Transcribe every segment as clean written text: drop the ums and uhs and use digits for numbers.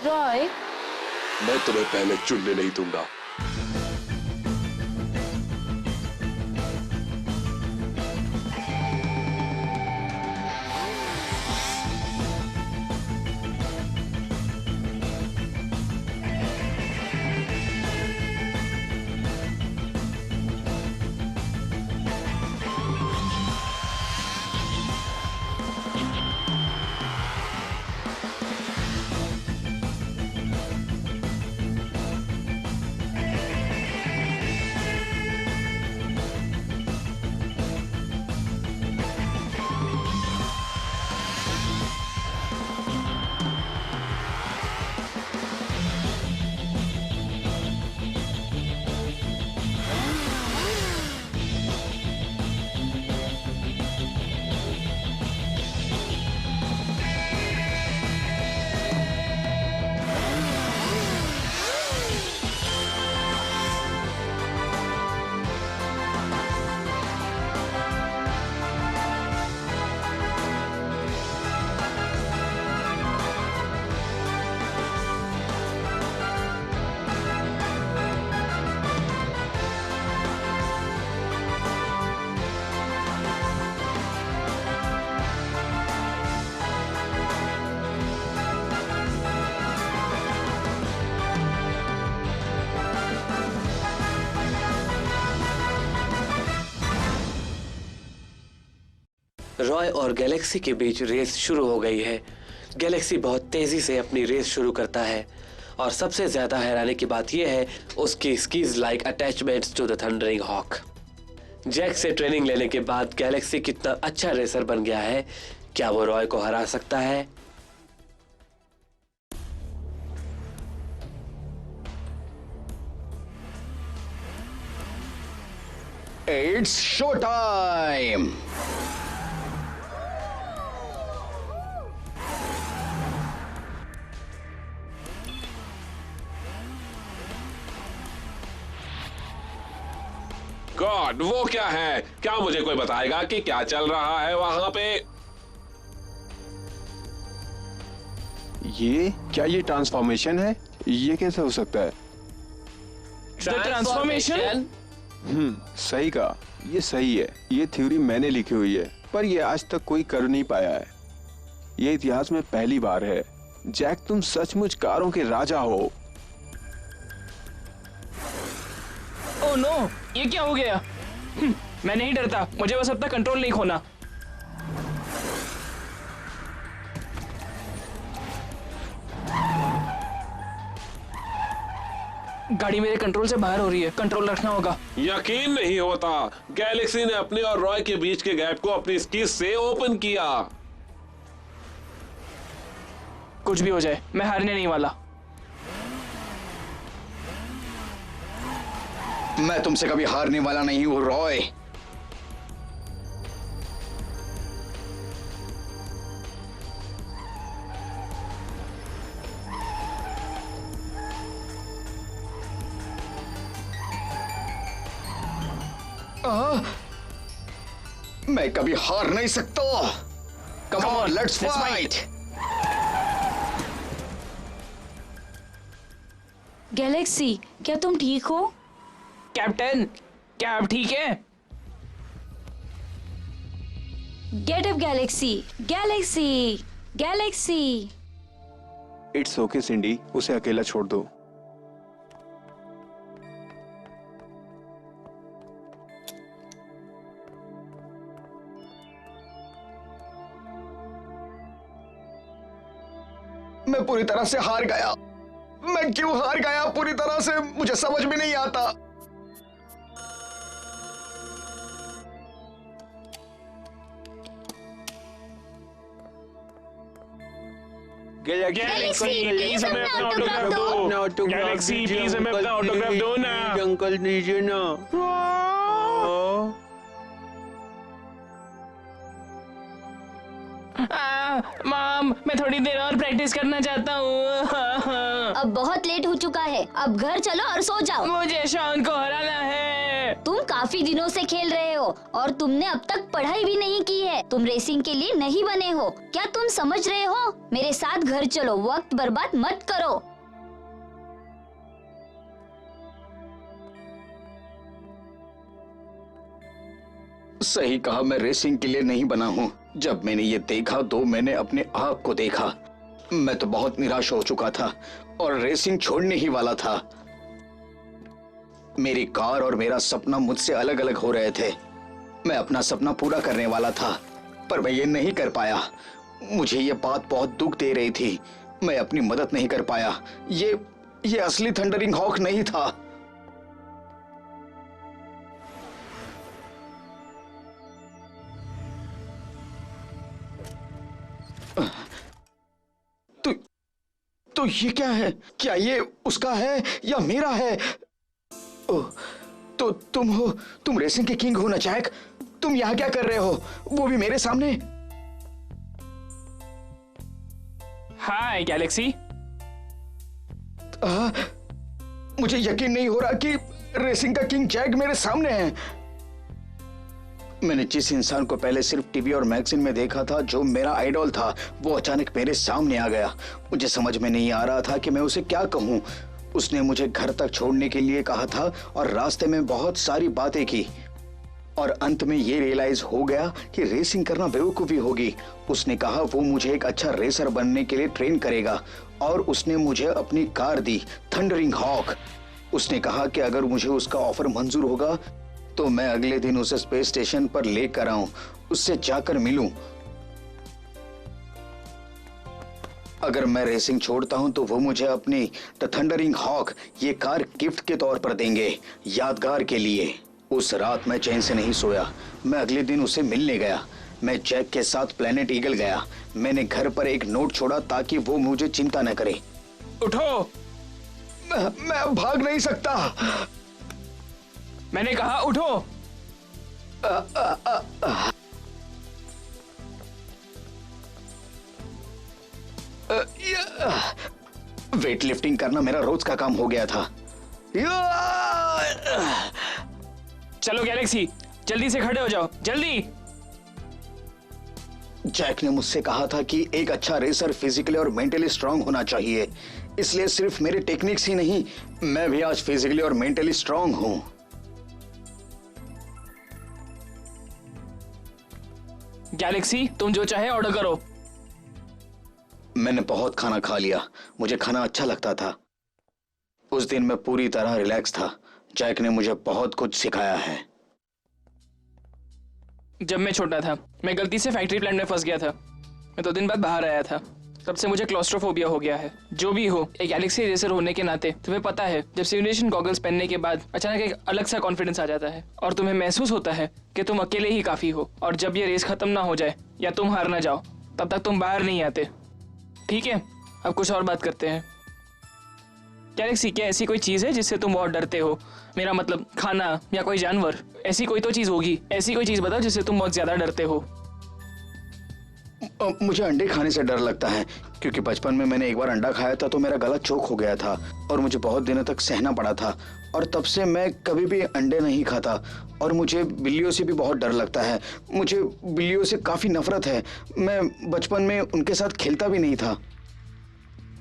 रॉय, मैं तुम्हें पहले चुनने नहीं दूंगा। रॉय और गैलेक्सी के बीच रेस शुरू हो गई है। गैलेक्सी बहुत तेजी से अपनी रेस शुरू करता है और सबसे ज्यादा हैरानी की बात यह है उसकी skis like attachments to the thundering hawk. Jack से ट्रेनिंग लेने के बाद गैलेक्सी कितना अच्छा रेसर बन गया है। क्या वो रॉय को हरा सकता है? It's show time! गॉड, वो क्या है? क्या मुझे कोई बताएगा कि क्या चल रहा है वहां पे? ये ट्रांसफॉर्मेशन है? ये कैसे हो सकता है? ट्रांसफॉर्मेशन? सही कहा, ये सही है। ये थ्योरी मैंने लिखी हुई है, पर ये आज तक कोई कर नहीं पाया है। ये इतिहास में पहली बार है। जैक, तुम सचमुच कारों के राजा हो। ओह नो, ये क्या हो गया? मैं नहीं डरता, मुझे बस अपना कंट्रोल नहीं खोना। गाड़ी मेरे कंट्रोल से बाहर हो रही है, कंट्रोल रखना होगा। यकीन नहीं होता, गैलेक्सी ने अपने और रॉय के बीच के गैप को अपनी स्कीज से ओपन किया। कुछ भी हो जाए, मैं हारने नहीं वाला। मैं तुमसे कभी हारने वाला नहीं हूं, रॉय। मैं कभी हार नहीं सकता। Come on, let's fight. Galaxy, क्या तुम ठीक हो? कैप्टन, क्या आप ठीक हैं? Get up galaxy, galaxy, galaxy. It's okay Cindy, उसे अकेला छोड़ दो। मैं पूरी तरह से हार गया। मैं क्यों हार गया पूरी तरह से, मुझे समझ में नहीं आता। गैलेक्सी, प्लीज हमें अपना ऑटोग्राफ दो। गैलेक्सी, प्लीज हमें अपना ऑटोग्राफ दो ना। अंकल दीजिए ना। मॉम, मैं थोड़ी देर और प्रैक्टिस करना चाहता हूँ। अब बहुत लेट हो चुका है, अब घर चलो और सो जाओ। मुझे शॉन को हराना है। तुम काफी दिनों से खेल रहे हो और तुमने अब तक पढ़ाई भी नहीं की है। तुम रेसिंग के लिए नहीं बने हो। क्या तुम समझ रहे हो? मेरे साथ घर चलो, वक्त बर्बाद मत करो। सही कहा, मैं रेसिंग के लिए नहीं बना हूँ। जब मैंने ये देखा तो मैंने अपने आप को देखा। मैं तो बहुत निराश हो चुका था और रेसिंग छोड़ने ही वाला था। मेरी कार और मेरा सपना मुझसे अलग अलग हो रहे थे। मैं अपना सपना पूरा करने वाला था पर मैं ये नहीं कर पाया। मुझे ये बात बहुत दुख दे रही थी। मैं अपनी मदद नहीं कर पाया। ये असली थंडरिंग हॉक नहीं था। तो ये क्या है? क्या ये उसका है या मेरा है? ओह, तो तुम रेसिंग के किंग हो ना जैक? तुम यहाँ क्या कर रहे हो, वो भी मेरे सामने? हाय गैलेक्सी। मुझे यकीन नहीं हो रहा कि रेसिंग का किंग जैक मेरे सामने है। मैंने जिस इंसान को पहले सिर्फ टीवी और मैगजीन में देखा था, जो मेरा आइडॉल था, वो अचानक मेरे सामने आ गया। मुझे समझ में नहीं आ रहा था कि मैं उसे क्या कहूँ। उसने मुझे घर तक छोड़ने के लिए कहा था और रास्ते में बहुत सारी बातें की और अंत में ये रियलाइज हो गया कि रेसिंग करना बेवकूफ़ी होगी। उसने कहा वो मुझे एक अच्छा रेसर बनने के लिए ट्रेन करेगा और उसने मुझे अपनी कार दी, थंडरिंग हॉक। उसने कहा कि अगर मुझे उसका ऑफर मंजूर होगा तो मैं अगले दिन उसे स्पेस स्टेशन पर लेकर आऊं, उससे जाकर मिलूं। अगर मैं रेसिंग छोड़ता हूं तो वो मुझे अपनी द थंडरिंग हॉक ये कार गिफ्ट के तौर पर देंगे, यादगार के लिए। उस रात मैं चैन से नहीं सोया। मैं अगले दिन उसे मिलने गया। मैं जैक के साथ प्लेनेट ईगल गया। मैंने घर पर एक नोट छोड़ा ताकि वो मुझे चिंता न करे। उठो। मैं भाग नहीं सकता। मैंने कहा उठो। वेट लिफ्टिंग करना मेरा रोज का काम हो गया था। चलो गैलेक्सी, जल्दी से खड़े हो जाओ, जल्दी। जैक ने मुझसे कहा था कि एक अच्छा रेसर फिजिकली और मेंटली स्ट्रांग होना चाहिए, इसलिए सिर्फ मेरे टेक्निक्स ही नहीं, मैं भी आज फिजिकली और मेंटली स्ट्रांग हूं। गैलेक्सी, तुम जो चाहे ऑर्डर करो। मैंने बहुत खाना खा लिया। मुझे खाना अच्छा लगता था। उस दिन मैं पूरी तरह रिलैक्स था। जैक ने मुझे बहुत कुछ सिखाया है। जब मैं छोटा था, मैं गलती से फैक्ट्री प्लांट में फंस गया था। मैं 2 दिन बाद बाहर आया था। तब से मुझे क्लॉस्ट्रोफोबिया हो गया है। जो भी हो, एक गैलेक्सी रेसर होने के नाते तुम्हें पता है, जब सिमुलेशन गॉगल्स पहनने के बाद अचानक एक अलग सा कॉन्फिडेंस आ जाता है और तुम्हें महसूस होता है कि तुम अकेले ही काफी हो। और जब ये रेस खत्म ना हो जाए या तुम हार ना जाओ, तब तक तुम बाहर नहीं आते। ठीक है, अब कुछ और बात करते हैं। गैलेक्सी, क्या ऐसी कोई चीज है जिससे तुम बहुत डरते हो? मेरा मतलब खाना या कोई जानवर, ऐसी कोई तो चीज होगी। ऐसी कोई चीज बताओ जिससे तुम बहुत ज्यादा डरते हो। मुझे अंडे खाने से डर लगता है, क्योंकि बचपन में मैंने एक बार अंडा खाया था तो मेरा गला चोक हो गया था और मुझे बहुत दिनों तक सहना पड़ा था। और तब से मैं कभी भी अंडे नहीं खाता। और मुझे बिल्लियों से भी बहुत डर लगता है। मुझे बिल्लियों से काफी नफरत है। मैं बचपन में उनके साथ खेलता भी नहीं था।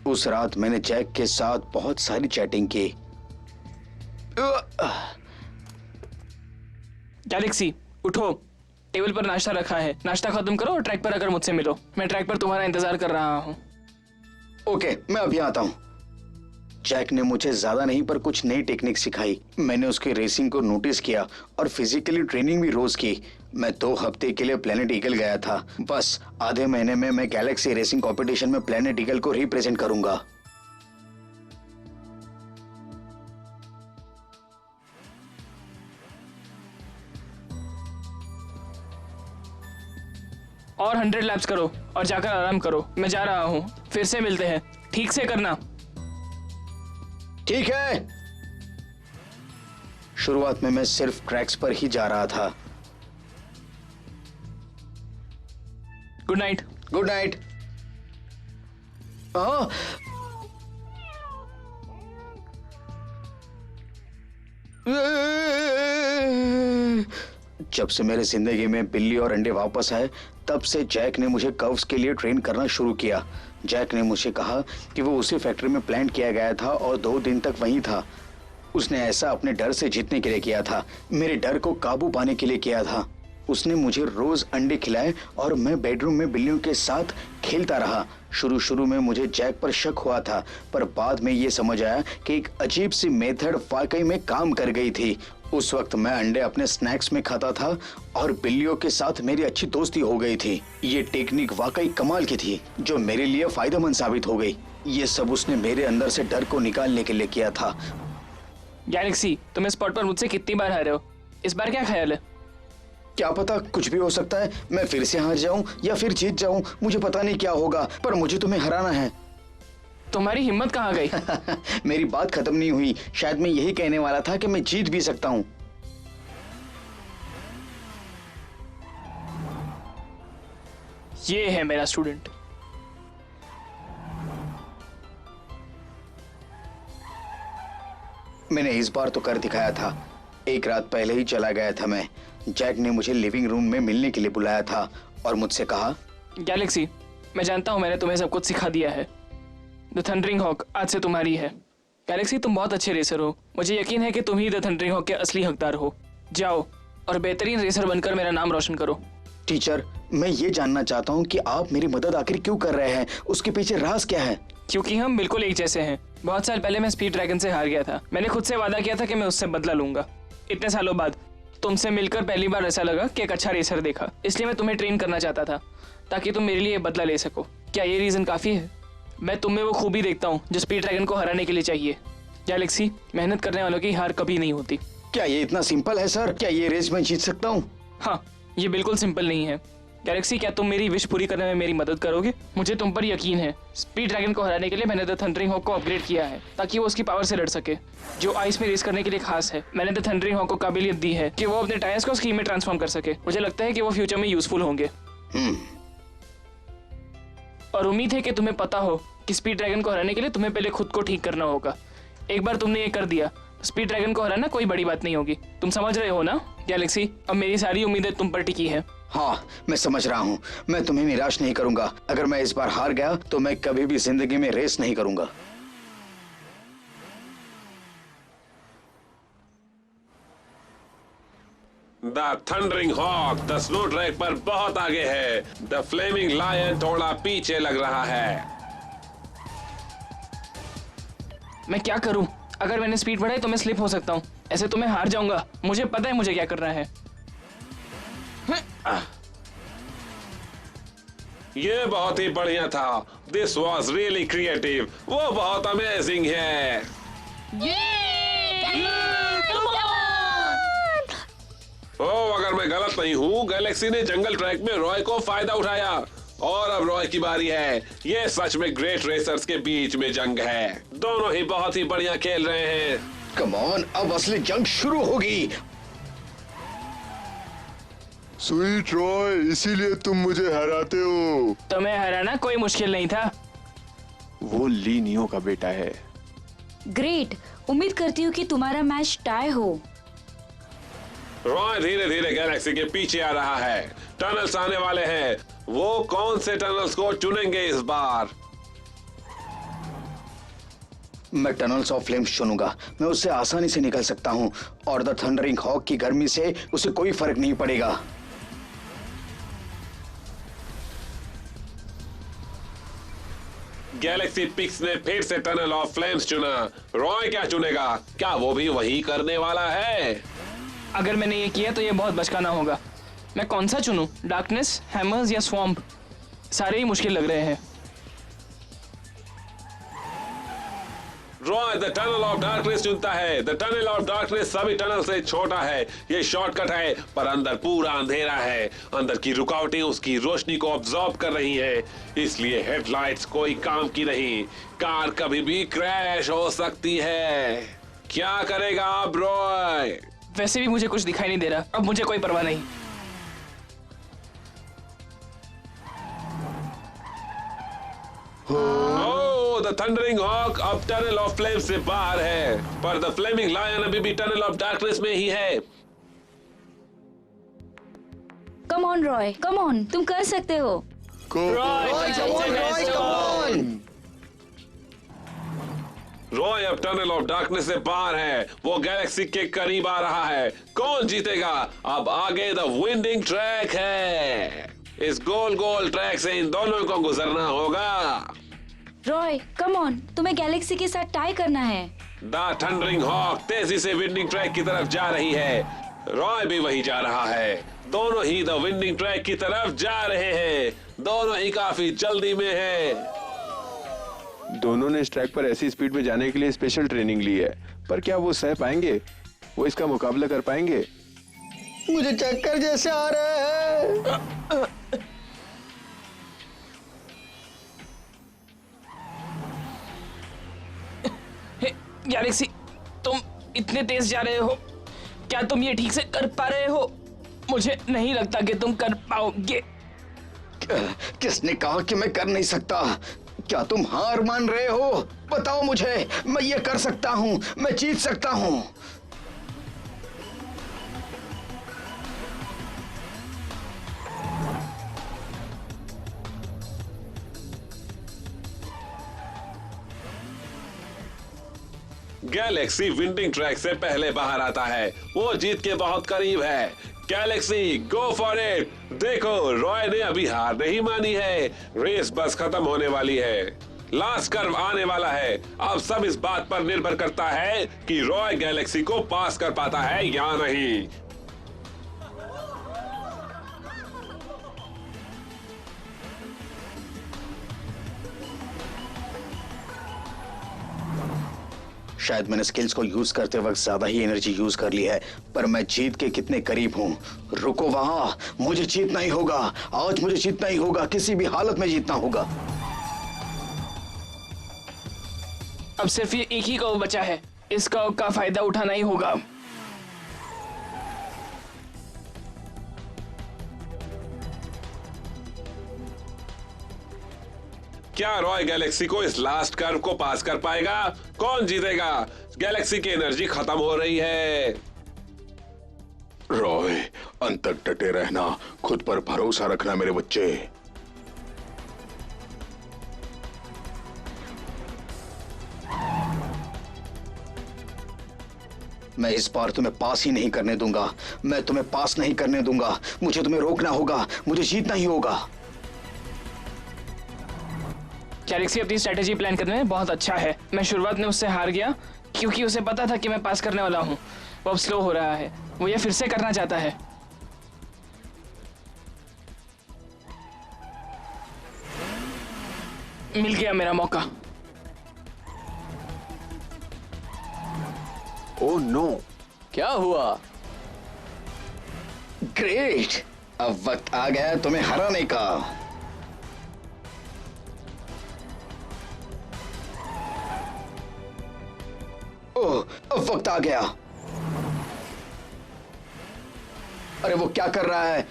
उस रात मैंने जैक के साथ बहुत सारी चैटिंग की। गैलेक्सी, उठो। टेबल पर नाश्ता रखा है, नाश्ता खत्म करो और ट्रैक पर आकर मुझसे मिलो। मैं ट्रैक पर तुम्हारा इंतजार कर रहा हूँ। ओके, मैं अभी आता हूँ। जैक ने मुझे ज्यादा नहीं पर कुछ नई टेक्निक सिखाई। मैंने उसकी रेसिंग को नोटिस किया और फिजिकली ट्रेनिंग भी रोज की। मैं 2 हफ्ते के लिए प्लेनेट ईगल गया था। बस आधे महीने में मैं गैलेक्सी रेसिंग कंपटीशन में प्लेनेट ईगल को रिप्रेजेंट करूंगा। और 100 लैप्स करो और जाकर आराम करो। मैं जा रहा हूँ, फिर से मिलते हैं। ठीक से करना। ठीक है। शुरुआत में मैं सिर्फ ट्रैक्स पर ही जा रहा था। Good night. Good night. हाँ, जब से मेरे जिंदगी में बिल्ली और अंडे वापस आए तब से जैक ने मुझे कर्व्स के लिए ट्रेन करना शुरू किया। जैक ने मुझे कहा कि वो उसी फैक्ट्री में प्लांट किया गया था और 2 दिन तक वहीं था। उसने ऐसा अपने डर से जीतने के लिए किया था, मेरे डर को काबू पाने के लिए किया था। उसने मुझे रोज अंडे खिलाए और मैं बेडरूम में बिल्लियों के साथ खेलता रहा। शुरू में मुझे जैक पर शक हुआ था, पर बाद में ये समझ आया कि एक अजीब सी मेथड वाकई में काम कर गई थी। उस वक्त मैं अंडे अपने स्नैक्स में खाता था और बिल्लियों के साथ मेरी अच्छी दोस्ती हो गई थी। ये टेक्निक वाकई कमाल की थी जो मेरे लिए फायदेमंद साबित हो गई। ये सब उसने मेरे अंदर से डर को निकालने के लिए किया था। गैलेक्सी, तुम इस स्पॉट पर मुझसे कितनी बार हारे हो? इस बार क्या ख्याल है? क्या पता, कुछ भी हो सकता है। मैं फिर से हार जाऊं या फिर जीत जाऊं, मुझे पता नहीं क्या होगा, पर मुझे तुम्हें हराना है। तुम्हारी हिम्मत कहाँ गई? मेरी बात खत्म नहीं हुई। शायद मैं यही कहने वाला था कि मैं जीत भी सकता हूँ। ये है मेरा स्टूडेंट। मैंने इस बार तो कर दिखाया था। एक रात पहले ही चला गया था मैं। जैक ने मुझे लिविंग रूम में मिलने के लिए बुलाया था और मुझसे कहा, गैलेक्सी, मैं जानता हूँ मैंने तुम्हें सब कुछ सिखा दिया है। द थंडरिंग हॉक आज से तुम्हारी है। गैलेक्सी, तुम बहुत अच्छे रेसर हो। मुझे यकीन है कि तुम ही द थंडरिंग हॉक के असली हकदार हो। जाओ और बेहतरीन रेसर बनकर मेरा नाम रोशन करो। टीचर, मैं ये जानना चाहता हूँ कि आप मेरी मदद आखिर क्यों कर रहे हैं? उसके पीछे राज क्या है? क्योंकि हम बिल्कुल एक जैसे हैं। बहुत साल पहले मैं स्पीड ड्रैगन से हार गया था। मैंने खुद से वादा किया था कि मैं उससे बदला लूंगा। इतने सालों बाद तुमसे मिलकर पहली बार ऐसा लगा कि एक अच्छा रेसर देखा, इसलिए मैं तुम्हें ट्रेन करना चाहता था ताकि तुम मेरे लिए बदला ले सको। क्या ये रीजन काफी है? मैं तुम में वो खूबी देखता हूँ जो स्पीड ड्रैगन को हराने के लिए चाहिए। गैलेक्सी, मेहनत करने वालों की हार कभी नहीं होती। क्या ये इतना सिंपल है सर? क्या ये रेस मैं जीत सकता हूँ? हाँ, ये बिल्कुल सिंपल नहीं है। गैलेक्सी, क्या तुम मेरी विश पूरी करने में मेरी मदद करोगे? मुझे तुम पर यकीन है। स्पीड ड्रैगन को हराने के लिए मैंने द थंडरिंग हॉक को अपग्रेड किया है ताकि वो उसकी पावर से लड़ सके, जो आइस में रेस करने के लिए खास है। मैंने द थंडरिंग हॉक को काबिलियत दी है कि वो अपने टायर्स को स्की में ट्रांसफॉर्म कर सके। मुझे लगता है कि वो फ्यूचर में यूजफुल होंगे। और उम्मीद है कि तुम्हें पता हो कि स्पीड ड्रैगन को हराने के लिए तुम्हें पहले खुद को ठीक करना होगा। एक बार तुमने ये कर दिया, स्पीड ड्रैगन को हराना कोई बड़ी बात नहीं होगी। तुम समझ रहे हो ना गैलेक्सी? अब मेरी सारी उम्मीदें तुम पर टिकी है। हाँ, मैं समझ रहा हूँ। मैं तुम्हें निराश नहीं करूंगा। अगर मैं इस बार हार गया तो मैं कभी भी जिंदगी में रेस नहीं करूंगा। The thundering hawk the snow track पर बहुत आगे है। द फ्लेमिंग लायन थोड़ा पीछे लग रहा है। मैं क्या करूं? अगर मैंने स्पीड बढ़ाई तो मैं स्लिप हो सकता हूं। ऐसे तो मैं हार जाऊंगा। मुझे पता है मुझे क्या करना है। ये बहुत ही बढ़िया था। This was really creative. वो बहुत अमेजिंग है। ओ, अगर मैं गलत नहीं हूँ, गैलेक्सी ने जंगल ट्रैक में रॉय को फायदा उठाया और अब रॉय की बारी है। ये सच में ग्रेट रेसर्स के बीच में जंग है। दोनों ही बहुत ही बढ़िया खेल रहे हैं। कम ऑन, अब असली जंग शुरू होगी। स्वीट रॉय, इसीलिए तुम मुझे हराते हो। तुम्हें हराना कोई मुश्किल नहीं था। वो ली नियो का बेटा है। ग्रेट, उम्मीद करती हूँ कि तुम्हारा मैच टाई हो। रॉय धीरे धीरे गैलेक्सी के पीछे आ रहा है। टनल्स आने वाले हैं। वो कौन से टनल्स को चुनेंगे इस बार? मैं टनल्स ऑफ फ्लेम्स चुनूंगा। मैं उससे आसानी से निकल सकता हूँ और द थंडरिंग हॉक की गर्मी से उसे कोई फर्क नहीं पड़ेगा। गैलेक्सी पिक्स ने फिर से टनल ऑफ फ्लेम्स चुना। रॉय क्या चुनेगा? क्या वो भी वही करने वाला है? अगर मैंने ये किया तो ये बहुत बचकाना होगा। मैं कौन सा चुनूं? डार्कनेस, हैमर्स या स्वैम्प? सारे ही मुश्किल लग रहे हैं। Roy the tunnel of darkness चुनता है। द टनल ऑफ डार्कनेस सभी टनल से छोटा है। ये शॉर्टकट है, पर अंदर पूरा अंधेरा है। अंदर की रुकावटें उसकी रोशनी को ऑब्जॉर्ब कर रही हैं, इसलिए हेडलाइट्स कोई काम की नहीं। कार कभी भी क्रैश हो सकती है। क्या करेगा अब रॉय? वैसे भी मुझे कुछ दिखाई नहीं दे रहा। अब मुझे कोई परवाह नहीं। द थंडरिंग हॉक अब टनल ऑफ फ्लेम से बाहर है, पर द फ्लेमिंग लायन अभी भी टनल ऑफ डार्कनेस में ही है। Come on Roy, come on, तुम कर सकते हो। रॉय अब टनल ऑफ डार्कनेस से बाहर है, वो गैलेक्सी के करीब आ रहा है। कौन जीतेगा? अब आगे द विंडिंग ट्रैक है। इस गोल गोल ट्रैक से इन दोनों को गुजरना होगा। रॉय कम ऑन, तुम्हें गैलेक्सी के साथ टाई करना है। द थंडरिंग हॉक तेजी से विंडिंग ट्रैक की तरफ जा रही है। रॉय भी वही जा रहा है। दोनों ही द विंडिंग ट्रैक की तरफ जा रहे हैं। दोनों ही काफी जल्दी में हैं। दोनों ने इस ट्रैक पर ऐसी स्पीड में जाने के लिए स्पेशल ट्रेनिंग ली है, पर क्या वो सह पाएंगे? वो इसका मुकाबला कर पाएंगे? मुझे चक्कर जैसे आ रहे हैं। गैलेक्सी, तुम इतने तेज जा रहे हो, क्या तुम ये ठीक से कर पा रहे हो? मुझे नहीं लगता कि तुम कर पाओगे। किसने कहा कि मैं कर नहीं सकता? क्या तुम हार मान रहे हो? बताओ मुझे, मैं ये कर सकता हूँ, मैं जीत सकता हूँ। गैलेक्सी विंडिंग ट्रैक से पहले बाहर आता है। वो जीत के बहुत करीब है। Galaxy go for it. देखो, रॉय ने अभी हार नहीं मानी है। रेस बस खत्म होने वाली है। लास्ट कर्व आने वाला है। अब सब इस बात पर निर्भर करता है कि रॉय गैलेक्सी को पास कर पाता है या नहीं। शायद मैंने स्किल्स को यूज करते वक्त ज्यादा ही एनर्जी यूज कर ली है, पर मैं जीत के कितने करीब हूँ। रुको वहां, मुझे जीतना ही होगा। आज मुझे जीतना ही होगा, किसी भी हालत में जीतना होगा। अब सिर्फ ये एक ही कर्व बचा है, इस कर्व का फायदा उठाना ही होगा। क्या रॉय गैलेक्सी को इस लास्ट कर्व को पास कर पाएगा? कौन जीतेगा? गैलेक्सी की एनर्जी खत्म हो रही है। रॉय, अंत तक डटे रहना, खुद पर भरोसा रखना मेरे बच्चे। मैं इस बार तुम्हें पास ही नहीं करने दूंगा। मैं तुम्हें पास नहीं करने दूंगा। मुझे तुम्हें रोकना होगा। मुझे जीतना ही होगा। गैलेक्सी अपनी स्ट्रेटेजी प्लान करने में बहुत अच्छा है। मैं शुरुआत में उससे हार गया क्योंकि उसे पता था कि मैं पास करने वाला हूँ। वो अब स्लो हो रहा है। वो ये फिर से करना चाहता है। मिल गया मेरा मौका। ओह नो, क्या हुआ? ग्रेट, अब वक्त आ गया तुम्हें हराने का। ओह, अब वक्त आ गया। अरे वो क्या कर रहा है?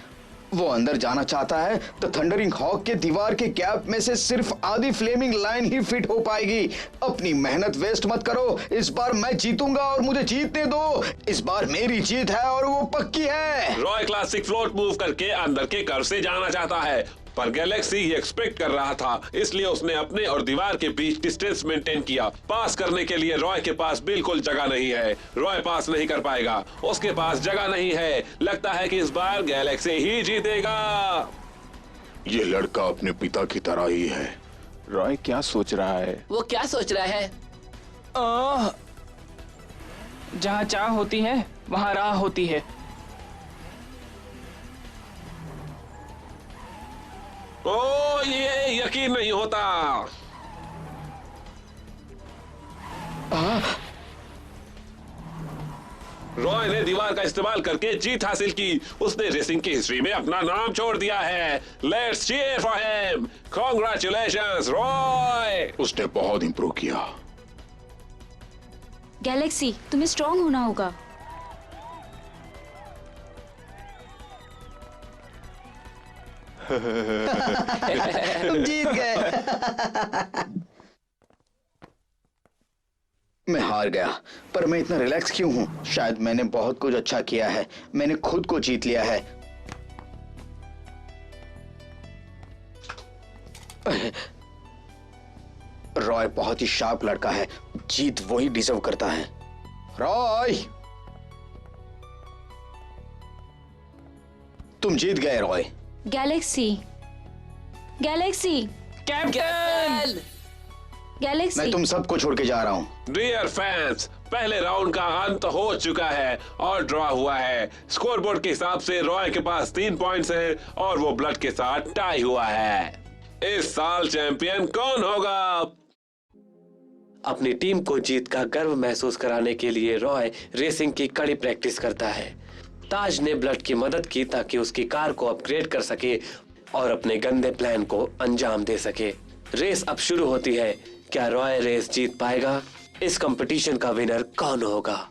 वो अंदर जाना चाहता है। तो थंडरिंग हॉक के दीवार के गैप में से सिर्फ आधी फ्लेमिंग लाइन ही फिट हो पाएगी। अपनी मेहनत वेस्ट मत करो। इस बार मैं जीतूंगा और मुझे जीतने दो। इस बार मेरी जीत है और वो पक्की है। रॉय क्लासिक फ्लोट मूव करके अंदर के कर्व से जाना चाहता है, पर गैलेक्सी ये एक्सपेक्ट कर रहा था, इसलिए उसने अपने और दीवार के बीच डिस्टेंस मेंटेन किया। पास करने के लिए रॉय के पास बिल्कुल जगह नहीं है। रॉय पास नहीं कर पाएगा, उसके पास जगह नहीं है। लगता है कि इस बार गैलेक्सी ही जीतेगा। ये लड़का अपने पिता की तरह ही है। रॉय क्या सोच रहा है? वो क्या सोच रहा है? जहाँ चाह होती है वहाँ राह होती है। ओ, ये यकीन नहीं होता। रॉय ने दीवार का इस्तेमाल करके जीत हासिल की। उसने रेसिंग की हिस्ट्री में अपना नाम छोड़ दिया है। Let's cheer for him. Congratulations Roy. उसने बहुत इंप्रूव किया। गैलेक्सी, तुम्हें स्ट्रांग होना होगा। तुम जीत गए। मैं हार गया, पर मैं इतना रिलैक्स क्यों हूं? शायद मैंने बहुत कुछ अच्छा किया है। मैंने खुद को जीत लिया है। रॉय बहुत ही शार्प लड़का है, जीत वही डिजर्व करता है। रॉय, तुम जीत गए Roy. Galaxy, Galaxy, captain! Galaxy. मैं तुम सबको छोड़ के जा रहा हूं। डियर फैंस, पहले राउंड का अंत हो चुका है और ड्रॉ हुआ है। स्कोरबोर्ड के हिसाब से रॉय के पास 3 पॉइंट्स हैं और वो ब्लड के साथ टाई हुआ है। इस साल चैंपियन कौन होगा? अपनी टीम को जीत का गर्व महसूस कराने के लिए रॉय रेसिंग की कड़ी प्रैक्टिस करता है। ताज ने ब्लड की मदद की ताकि उसकी कार को अपग्रेड कर सके और अपने गंदे प्लान को अंजाम दे सके। रेस अब शुरू होती है। क्या रॉय रेस जीत पाएगा? इस कंपटीशन का विनर कौन होगा?